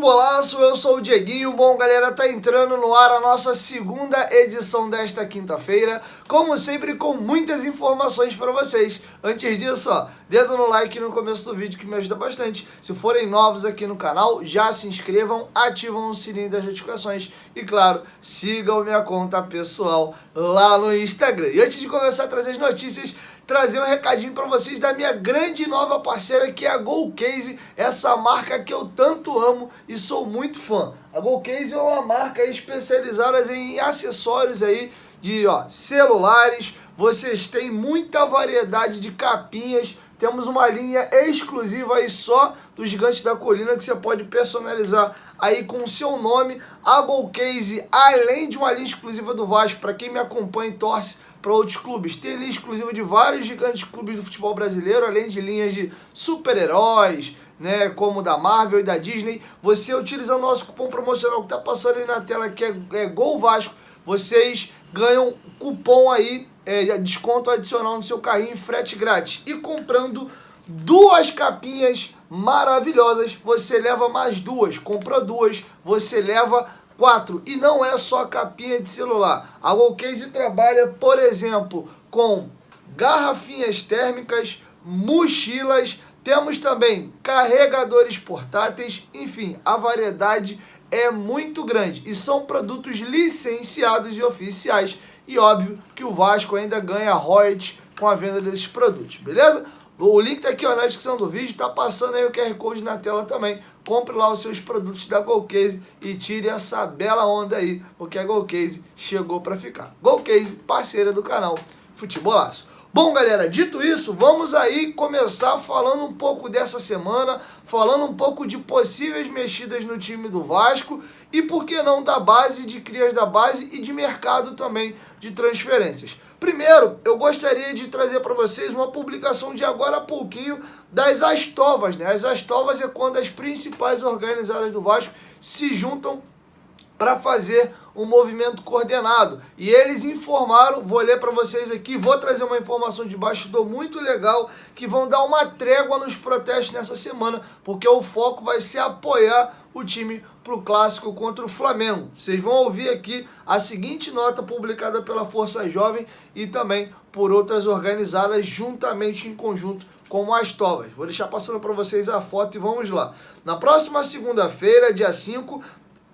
Futebolaço, eu sou o Dieguinho. Bom, galera, tá entrando no ar a nossa segunda edição desta quinta-feira, como sempre com muitas informações para vocês. Antes disso, ó, dedo no like no começo do vídeo que me ajuda bastante. Se forem novos aqui no canal, já se inscrevam, ativam o sininho das notificações e, claro, sigam minha conta pessoal lá no Instagram. E antes de começar a trazer as notícias, trazer um recadinho para vocês da minha grande nova parceira, que é a Golcase, essa marca que eu tanto amo e sou muito fã. A Golcase é uma marca especializada em acessórios aí de celulares. Vocês têm muita variedade de capinhas. Temos uma linha exclusiva aí só do Gigante da Colina que você pode personalizar aí com o seu nome. A Golcase, além de uma linha exclusiva do Vasco, para quem me acompanha e torce para outros clubes, tem linha exclusiva de vários gigantes clubes do futebol brasileiro, além de linhas de super-heróis, né, como da Marvel e da Disney. Você utilizando o nosso cupom promocional que está passando aí na tela, que é Gol Vasco, vocês ganham cupom aí, desconto adicional no seu carrinho, frete grátis. E comprando duas capinhas maravilhosas, você leva mais duas. Comprou duas, você leva 4. E não é só capinha de celular. A Golcase trabalha, por exemplo, com garrafinhas térmicas, mochilas, temos também carregadores portáteis, enfim, a variedade é muito grande. E são produtos licenciados e oficiais. E óbvio que o Vasco ainda ganha royalties com a venda desses produtos, beleza? O link tá aqui, ó, na descrição do vídeo, tá passando aí o QR Code na tela também. Compre lá os seus produtos da Golcase e tire essa bela onda aí, porque a Golcase chegou para ficar. Golcase, parceira do canal Futebolaço. Bom, galera, dito isso, vamos aí começar falando um pouco dessa semana, falando um pouco de possíveis mexidas no time do Vasco e, por que não, da base, de crias da base e de mercado também de transferências. Primeiro, eu gostaria de trazer para vocês uma publicação de agora a pouquinho das Astovas, né? As Astovas é quando as principais organizadas do Vasco se juntam para fazer um movimento coordenado. E eles informaram, vou ler para vocês aqui, vou trazer uma informação de bastidor muito legal, que vão dar uma trégua nos protestos nessa semana, porque o foco vai ser apoiar o time para o clássico contra o Flamengo. Vocês vão ouvir aqui a seguinte nota publicada pela Força Jovem e também por outras organizadas juntamente em conjunto como as Astovas. Vou deixar passando para vocês a foto e vamos lá. Na próxima segunda-feira, dia 5,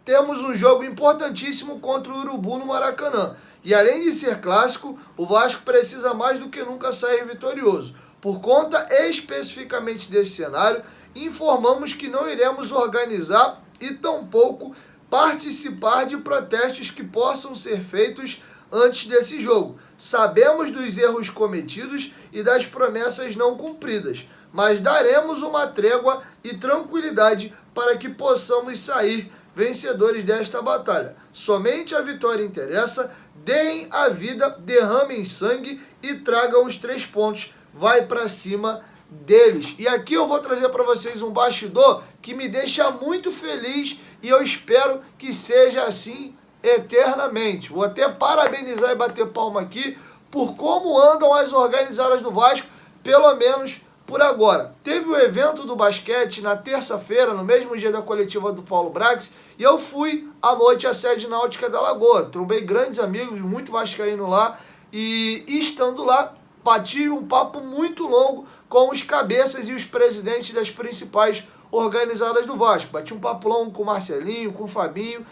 temos um jogo importantíssimo contra o Urubu no Maracanã. E além de ser clássico, o Vasco precisa mais do que nunca sair vitorioso. Por conta especificamente desse cenário, informamos que não iremos organizar e tampouco participar de protestos que possam ser feitos antes desse jogo. Sabemos dos erros cometidos e das promessas não cumpridas, mas daremos uma trégua e tranquilidade para que possamos sair vencedores desta batalha. Somente a vitória interessa. Deem a vida, derramem sangue e tragam os 3 pontos. Vai para cima deles. E aqui eu vou trazer para vocês um bastidor que me deixa muito feliz e eu espero que seja assim eternamente. Vou até parabenizar e bater palma aqui por como andam as organizadas do Vasco, pelo menos por agora. Teve o evento do basquete na terça-feira, no mesmo dia da coletiva do Paulo Brax, e eu fui à noite à sede náutica da Lagoa. Trombei grandes amigos, muito vascaíno lá, e estando lá, bati um papo muito longo com os cabeças e os presidentes das principais organizadas do Vasco. Bati um papo longo com o Marcelinho, com o Fabinho,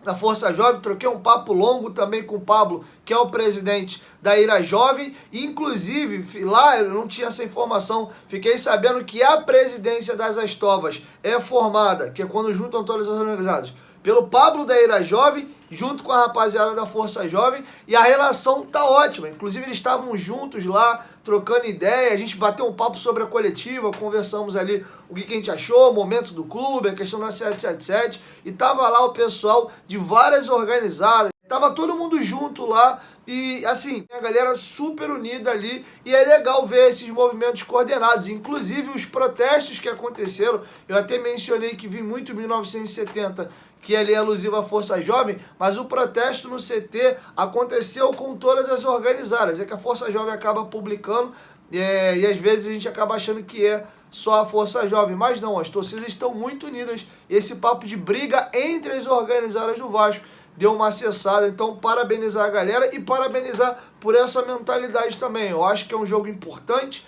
da Força Jovem, troquei um papo longo também com o Pablo, que é o presidente da Ira Jovem, e inclusive, lá eu não tinha essa informação, fiquei sabendo que a presidência das Astovas é formada, que é quando juntam todas as organizadas, pelo Pablo da Ira Jovem, junto com a rapaziada da Força Jovem, e a relação tá ótima. Inclusive eles estavam juntos lá, trocando ideia, a gente bateu um papo sobre a coletiva, conversamos ali o que a gente achou, o momento do clube, a questão da 777, e tava lá o pessoal de várias organizadas, tava todo mundo junto lá, e assim, a galera super unida ali, e é legal ver esses movimentos coordenados, inclusive os protestos que aconteceram. Eu até mencionei que vi muito em 1970, que ali é alusivo à Força Jovem, mas o protesto no CT aconteceu com todas as organizadas. É que a Força Jovem acaba publicando e às vezes a gente acaba achando que é só a força jovem, mas não, as torcidas estão muito unidas, e esse papo de briga entre as organizadas do Vasco deu uma cessada. Então parabenizar a galera e parabenizar por essa mentalidade também. Eu acho que é um jogo importante.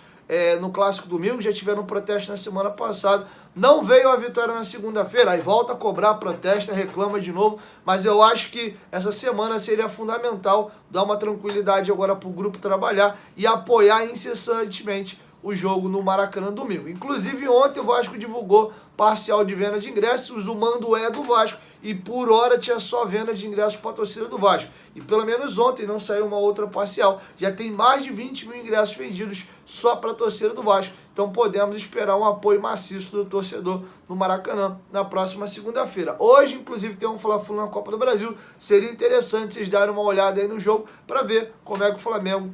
No Clássico Domingo, já tiveram protesto na semana passada, não veio a vitória na segunda-feira, aí volta a cobrar, protesta, reclama de novo, mas eu acho que essa semana seria fundamental dar uma tranquilidade agora para o grupo trabalhar e apoiar incessantemente o jogo no Maracanã domingo. Inclusive ontem o Vasco divulgou parcial de venda de ingressos, o mando é do Vasco, e por hora tinha só venda de ingressos para a torcida do Vasco. E pelo menos ontem não saiu uma outra parcial. Já tem mais de 20 mil ingressos vendidos só para a torcida do Vasco. Então podemos esperar um apoio maciço do torcedor no Maracanã na próxima segunda-feira. Hoje, inclusive, tem um Fla-Flu na Copa do Brasil. Seria interessante vocês darem uma olhada aí no jogo para ver como é que o Flamengo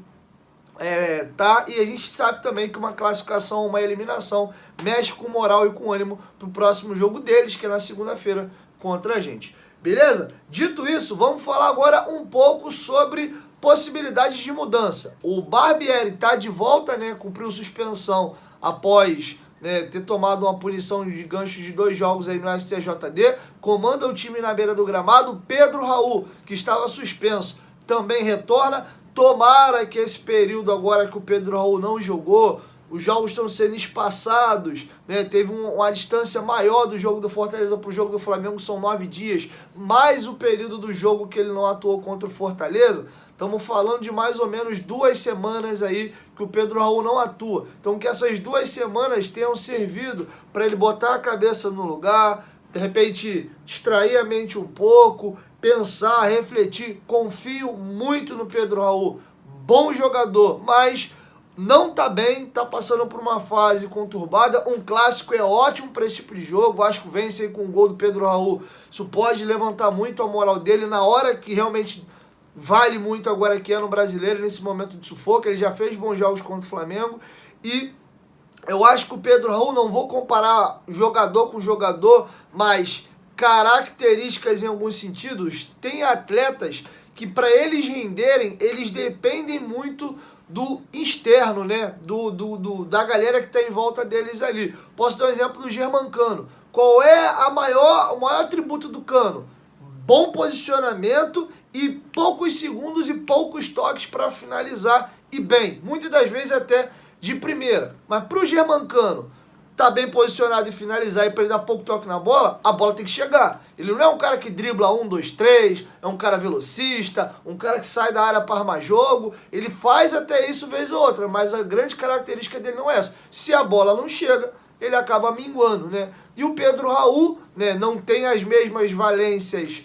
tá, e a gente sabe também que uma classificação, uma eliminação mexe com moral e com ânimo pro próximo jogo deles, que é na segunda-feira contra a gente. Beleza? Dito isso, vamos falar agora um pouco sobre possibilidades de mudança. O Barbieri tá de volta, né? Cumpriu suspensão após ter tomado uma punição de gancho de 2 jogos aí no STJD. Comanda o time na beira do gramado. Pedro Raul, que estava suspenso, também retorna. Tomara que esse período agora que o Pedro Raul não jogou, os jogos estão sendo espaçados, né? Teve uma distância maior do jogo do Fortaleza para o jogo do Flamengo, são 9 dias, mais o período do jogo que ele não atuou contra o Fortaleza. Estamos falando de mais ou menos 2 semanas aí que o Pedro Raul não atua. Então que essas 2 semanas tenham servido para ele botar a cabeça no lugar, de repente distrair a mente um pouco, pensar, refletir. Confio muito no Pedro Raul, bom jogador, mas não tá bem, tá passando por uma fase conturbada. Um clássico é ótimo para esse tipo de jogo. O Vasco vence aí com o gol do Pedro Raul. Isso pode levantar muito a moral dele na hora que realmente vale muito agora, que é no Brasileiro, nesse momento de sufoco. Ele já fez bons jogos contra o Flamengo e eu acho que o Pedro Raul, não vou comparar jogador com jogador, mas características em alguns sentidos. Tem atletas que para eles renderem, eles dependem muito do externo, né? Da galera que está em volta deles ali. Posso dar um exemplo do Germancano. Qual é o maior atributo do Cano? Bom posicionamento e poucos segundos e poucos toques para finalizar, e bem, muitas das vezes até de primeira. Mas para o Germancano tá bem posicionado e finalizar, e para ele dar pouco toque na bola, a bola tem que chegar. Ele não é um cara que dribla 1, 2, 3, é um cara velocista, um cara que sai da área para armar jogo. Ele faz até isso vez ou outra, mas a grande característica dele não é essa. Se a bola não chega, ele acaba minguando, né? E o Pedro Raul, né, não tem as mesmas valências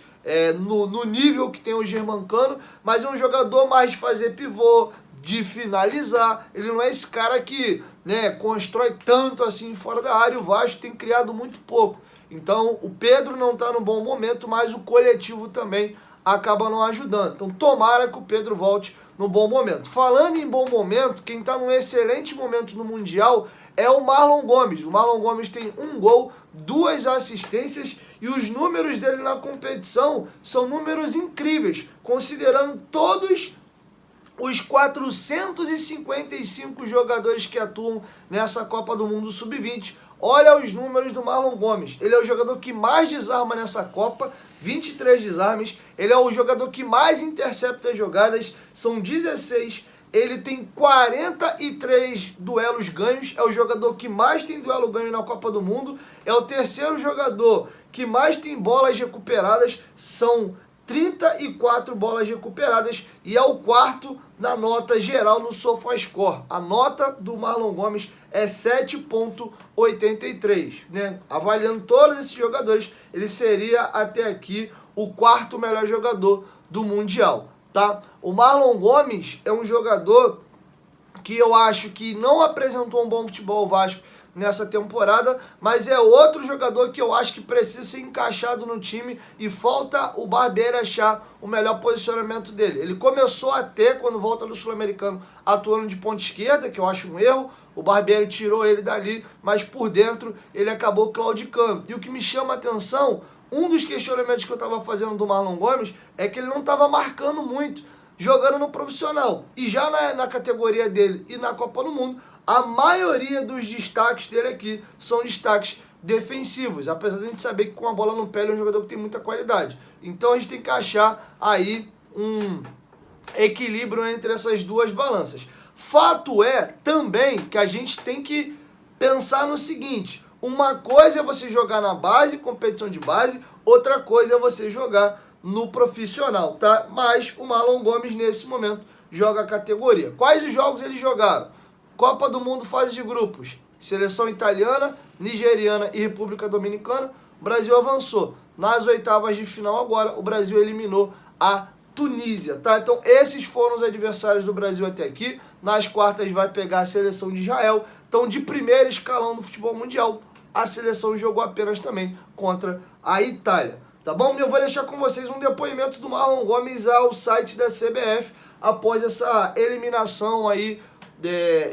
no nível que tem o Germancano, mas é um jogador mais de fazer pivô, de finalizar. Ele não é esse cara que, né, constrói tanto assim fora da área. O Vasco tem criado muito pouco. Então o Pedro não está no bom momento, mas o coletivo também acaba não ajudando. Então tomara que o Pedro volte no bom momento. Falando em bom momento, quem está num excelente momento no Mundial é o Marlon Gomes. O Marlon Gomes tem 1 gol, 2 assistências, e os números dele na competição são números incríveis, considerando todos os 455 jogadores que atuam nessa Copa do Mundo Sub-20. Olha os números do Marlon Gomes. Ele é o jogador que mais desarma nessa Copa, 23 desarmes. Ele é o jogador que mais intercepta jogadas, são 16. Ele tem 43 duelos ganhos. É o jogador que mais tem duelo ganho na Copa do Mundo. É o terceiro jogador que mais tem bolas recuperadas, são 34 bolas recuperadas, e é o quarto na nota geral no SofaScore. A nota do Marlon Gomes é 7.83, né? Avaliando todos esses jogadores, ele seria até aqui o 4º melhor jogador do Mundial, tá? O Marlon Gomes é um jogador que eu acho que não apresentou um bom futebol ao Vasco nessa temporada, mas é outro jogador que eu acho que precisa ser encaixado no time, e falta o Barbieri achar o melhor posicionamento dele. Ele começou até, quando volta do Sul-Americano, atuando de ponta esquerda, que eu acho um erro. O Barbieri tirou ele dali, mas por dentro ele acabou claudicando. E o que me chama a atenção, um dos questionamentos que eu estava fazendo do Marlon Gomes é que ele não estava marcando muito. jogando no profissional. E já na categoria dele e na Copa do Mundo, a maioria dos destaques dele aqui são destaques defensivos, apesar de a gente saber que com a bola no pé ele é um jogador que tem muita qualidade. Então a gente tem que achar aí um equilíbrio entre essas duas balanças. Fato é também que a gente tem que pensar no seguinte: uma coisa é você jogar na base, competição de base, outra coisa é você jogar no profissional, tá? Mas o Marlon Gomes nesse momento joga a categoria. Quais os jogos eles jogaram? Copa do Mundo fase de grupos, seleção italiana, nigeriana e República Dominicana. O Brasil avançou. Nas oitavas de final agora, o Brasil eliminou a Tunísia, tá? Então esses foram os adversários do Brasil até aqui. Nas quartas vai pegar a seleção de Israel. Então de primeiro escalão no futebol mundial, a seleção jogou apenas também contra a Itália, tá bom? Eu vou deixar com vocês um depoimento do Marlon Gomes ao site da CBF após essa eliminação aí,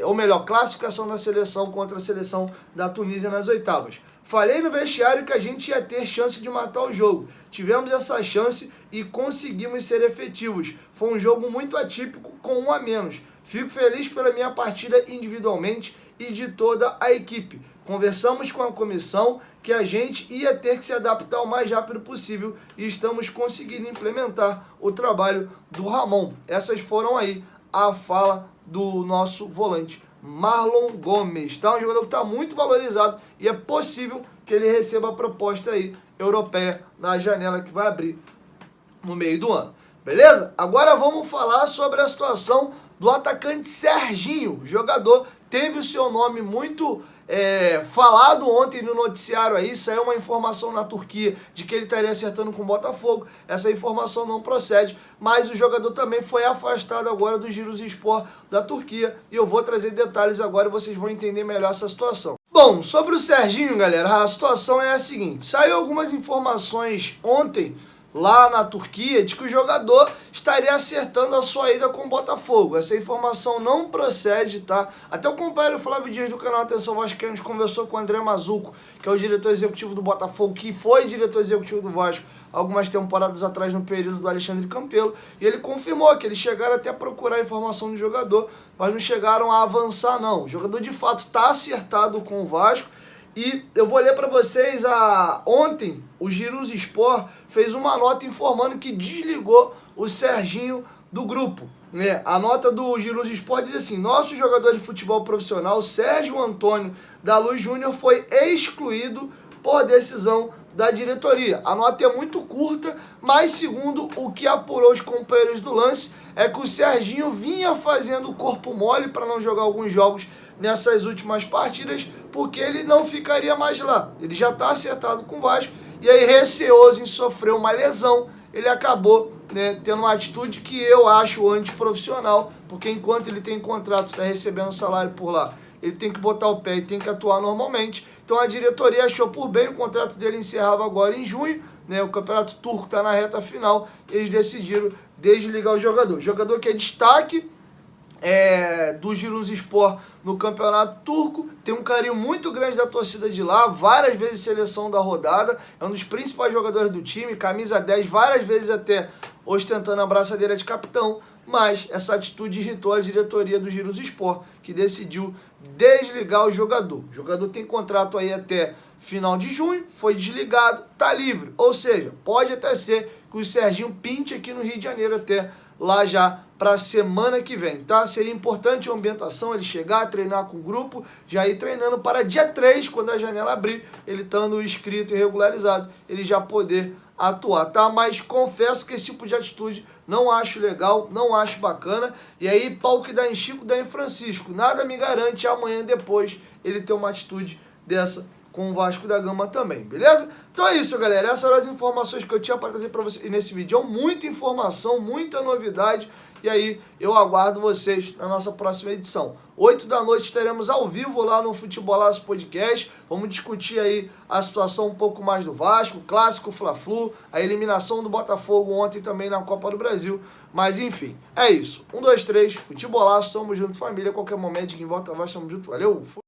ou melhor, classificação da seleção contra a seleção da Tunísia nas oitavas. Falei no vestiário que a gente ia ter chance de matar o jogo. Tivemos essa chance e conseguimos ser efetivos. Foi um jogo muito atípico com um a menos. Fico feliz pela minha partida individualmente e de toda a equipe. Conversamos com a comissão que a gente ia ter que se adaptar o mais rápido possível e estamos conseguindo implementar o trabalho do Ramon. Essas foram aí a fala do nosso volante Marlon Gomes, tá? Um jogador que está muito valorizado e é possível que ele receba a proposta aí europeia na janela que vai abrir no meio do ano. Beleza? Agora vamos falar sobre a situação do atacante Serginho. O jogador teve o seu nome muito falado ontem no noticiário aí. Saiu uma informação na Turquia de que ele estaria acertando com o Botafogo. Essa informação não procede, mas o jogador também foi afastado agora do Giresunspor da Turquia. E eu vou trazer detalhes agora e vocês vão entender melhor essa situação. Bom, sobre o Serginho, galera, a situação é a seguinte. Saiu algumas informações ontem lá na Turquia de que o jogador estaria acertando a sua ida com o Botafogo. Essa informação não procede, tá? Até o companheiro Flávio Dias do canal Atenção Vascaínos conversou com o André Mazuco, que é o diretor executivo do Botafogo, que foi diretor executivo do Vasco algumas temporadas atrás no período do Alexandre Campelo, e ele confirmou que eles chegaram até a procurar a informação do jogador, mas não chegaram a avançar não. O jogador de fato está acertado com o Vasco. E eu vou ler para vocês, ontem o Giresunspor fez uma nota informando que desligou o Serginho do grupo. Né? A nota do Giresunspor diz assim: nosso jogador de futebol profissional, Sérgio Antônio da Luz Júnior, foi excluído por decisão da diretoria. A nota é muito curta, mas segundo o que apurou os companheiros do lance, é que o Serginho vinha fazendo o corpo mole para não jogar alguns jogos nessas últimas partidas, porque ele não ficaria mais lá. Ele já está acertado com o Vasco, e aí receoso em sofrer uma lesão, ele acabou, né, tendo uma atitude que eu acho antiprofissional, porque enquanto ele tem contrato, está recebendo salário por lá, ele tem que botar o pé e tem que atuar normalmente. Então a diretoria achou por bem, o contrato dele encerrava agora em junho, né, o campeonato turco está na reta final, eles decidiram desligar o jogador. O jogador que é destaque do Giresunspor no campeonato turco, tem um carinho muito grande da torcida de lá, várias vezes seleção da rodada, é um dos principais jogadores do time, camisa 10, várias vezes até ostentando a braçadeira de capitão, mas essa atitude irritou a diretoria do Giresunspor, que decidiu desligar o jogador. O jogador tem contrato aí até final de junho, foi desligado, tá livre, ou seja, pode até ser que o Serginho pinte aqui no Rio de Janeiro até lá já para a semana que vem, tá? Seria importante a ambientação, ele chegar, treinar com o grupo, já ir treinando para dia 3, quando a janela abrir, ele estando inscrito e regularizado, ele já poder atuar, tá? Mas confesso que esse tipo de atitude não acho legal, não acho bacana, e aí pau que dá em Chico, dá em Francisco, nada me garante amanhã depois ele ter uma atitude dessa com o Vasco da Gama também, beleza? Então é isso, galera, essas eram as informações que eu tinha para trazer para vocês nesse vídeo, muita informação, muita novidade, e aí eu aguardo vocês na nossa próxima edição. 8 da noite estaremos ao vivo lá no Futebolaço Podcast, vamos discutir aí a situação um pouco mais do Vasco, o clássico Fla-Flu, a eliminação do Botafogo ontem também na Copa do Brasil, mas enfim, é isso. 1, 2, 3, Futebolaço, tamo junto família, qualquer momento, quem volta Vasco, tamo junto, valeu!